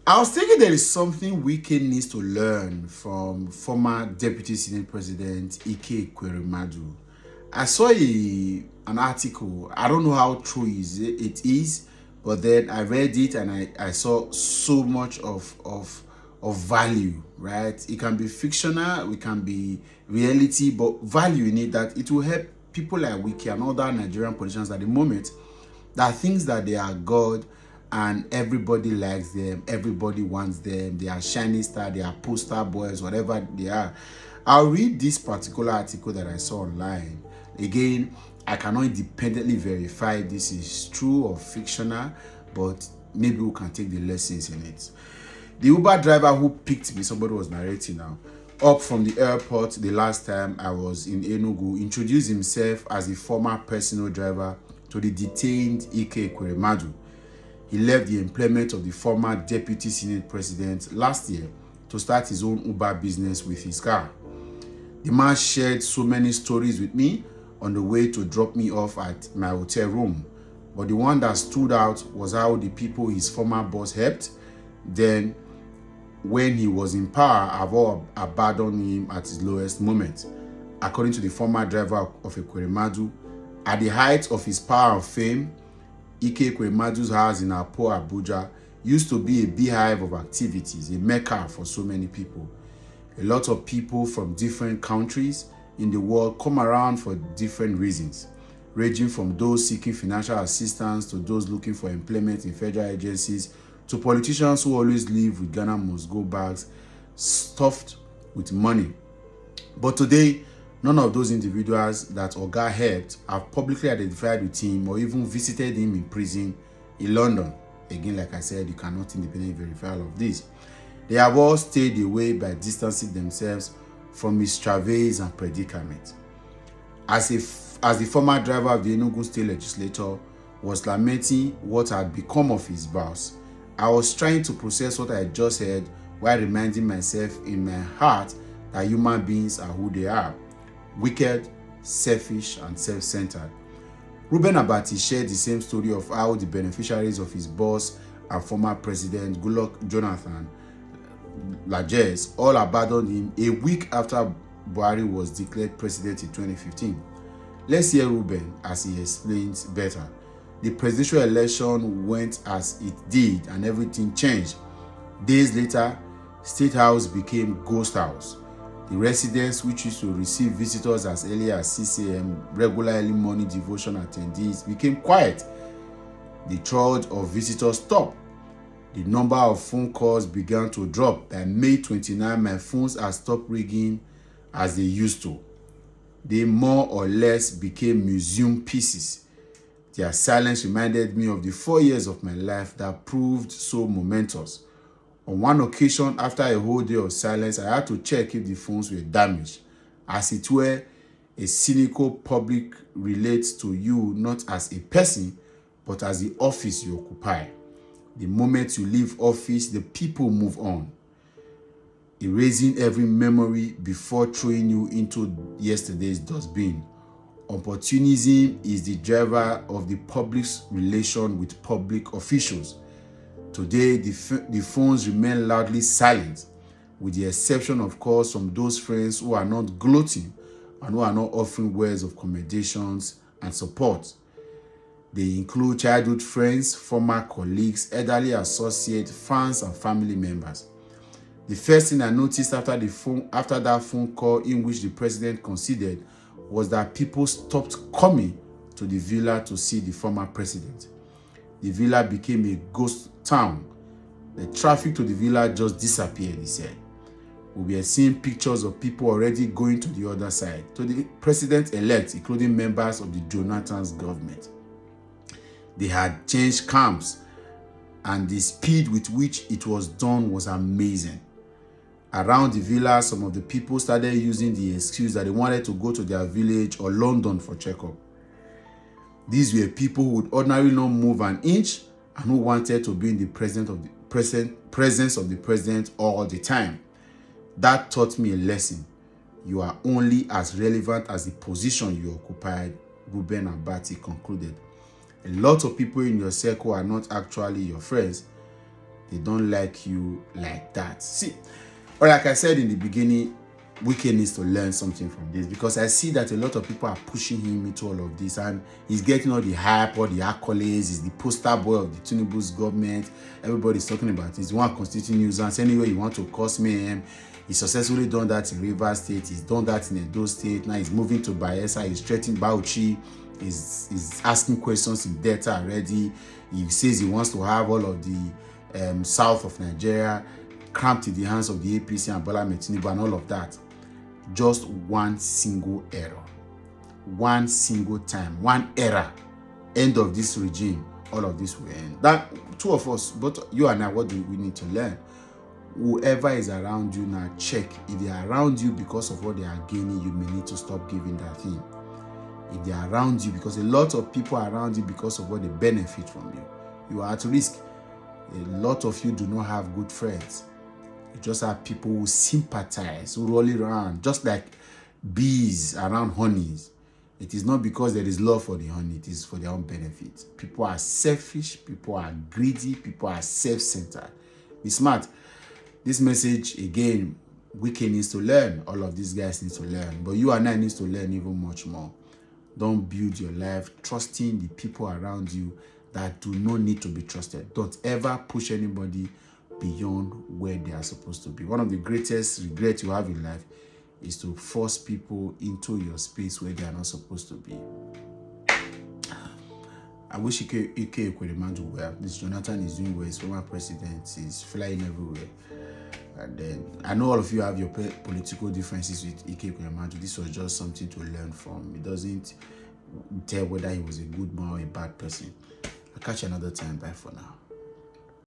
I was thinking there is something Wike needs to learn from former Deputy Senate President Ekweremadu. I saw an article. I don't know how true it is, but then I read it and I saw so much of value, right? It can be fictional, it can be reality, but value in it that it will help people like Wike and other Nigerian politicians at the moment that thinks that they are God and everybody likes them, everybody wants them, they are shining star, they are poster boys, whatever they are. I'll read this particular article that I saw online. Again, I cannot independently verify if this is true or fictional, but maybe we can take the lessons in it. The Uber driver who picked me, somebody was narrating now, up from the airport the last time I was in Enugu, introduced himself as a former personal driver to the detained Ekweremadu. He left the employment of the former Deputy Senate President last year to start his own Uber business with his car. The man shared so many stories with me on the way to drop me off at my hotel room, but the one that stood out was how the people his former boss helped, then when he was in power, have all abandoned him at his lowest moment. According to the former driver of Ekweremadu, at the height of his power and fame, Ekwerimadu's house in Apo, Abuja used to be a beehive of activities, a mecca for so many people. A lot of people from different countries in the world come around for different reasons, ranging from those seeking financial assistance to those looking for employment in federal agencies to politicians who always live with Ghana must go bags stuffed with money. But today, none of those individuals that Oga helped have publicly identified with him or even visited him in prison in London. Again, like I said, you cannot independently verify all of this. They have all stayed away by distancing themselves from his travails and predicament. As the former driver of the Enugu State Legislature was lamenting what had become of his boss, I was trying to process what I had just heard while reminding myself in my heart that human beings are who they are: wicked, selfish, and self-centered. Reuben Abati shared the same story of how the beneficiaries of his boss and former president Goodluck Jonathan Lajes all abandoned him a week after Buhari was declared president in 2015. Let's hear Reuben as he explains better. The presidential election went as it did and everything changed. Days later, State House became Ghost House. The residents, which used to receive visitors as early as 6 a.m., regular early morning devotion attendees, became quiet. The trot of visitors stopped. The number of phone calls began to drop. By May 29, my phones had stopped ringing as they used to. They more or less became museum pieces. Their silence reminded me of the 4 years of my life that proved so momentous. On one occasion, after a whole day of silence, I had to check if the phones were damaged. As it were, a cynical public relates to you not as a person, but as the office you occupy. The moment you leave office, the people move on, erasing every memory before throwing you into yesterday's dustbin. Opportunism is the driver of the public's relation with public officials. Today, the phones remain loudly silent, with the exception, of course, from those friends who are not gloating and who are not offering words of commendations and support. They include childhood friends, former colleagues, elderly associates, fans, and family members. The first thing I noticed after that phone call in which the president considered was that people stopped coming to the villa to see the former president. The villa became a ghost town. The traffic to the villa just disappeared, he said. We were seeing pictures of people already going to the other side, to the president-elect, including members of the Jonathan's government. They had changed camps, and the speed with which it was done was amazing. Around the villa, some of the people started using the excuse that they wanted to go to their village or London for checkup. These were people who would ordinarily not move an inch and who wanted to be in the presence of the president all the time. That taught me a lesson. You are only as relevant as the position you occupied, Reuben Abati concluded. A lot of people in your circle are not actually your friends. They don't like you like that. See, or like I said in the beginning, Wike needs to learn something from this, because I see that a lot of people are pushing him into all of this, and he's getting all the hype, all the accolades. He's the poster boy of the Tinubu's government. Everybody's talking about it. He's one constituting nuisance. Anyway, you want to cause mayhem. He's successfully done that in Rivers State. He's done that in Edo State. Now he's moving to Bayelsa. He's threatening Bauchi. He's asking questions in Delta already. He says he wants to have all of the south of Nigeria cramped in the hands of the APC and Bola Ahmed Tinubu and all of that. Just one single error, one single time, one error, end of this regime, all of this will end. That two of us, both you and I, what do we need to learn? Whoever is around you now, check. If they are around you because of what they are gaining, you may need to stop giving that thing. If they are around you, because a lot of people are around you because of what they benefit from you, you are at risk. A lot of you do not have good friends. You just have people who sympathize, who roll around, just like bees around honeys. It is not because there is love for the honey, it is for their own benefit. People are selfish, people are greedy, people are self-centered. Be smart. This message, again, Wike needs to learn. All of these guys need to learn. But you and I need to learn even much more. Don't build your life trusting the people around you that do not need to be trusted. Don't ever push anybody beyond where they are supposed to be. One of the greatest regrets you have in life is to force people into your space where they are not supposed to be. I wish Ekweremadu well. This Jonathan is doing well. His former president is flying everywhere. And then I know all of you have your political differences with Ekweremadu. This was just something to learn from. It doesn't tell whether he was a good man or a bad person. I'll catch you another time. Bye for now.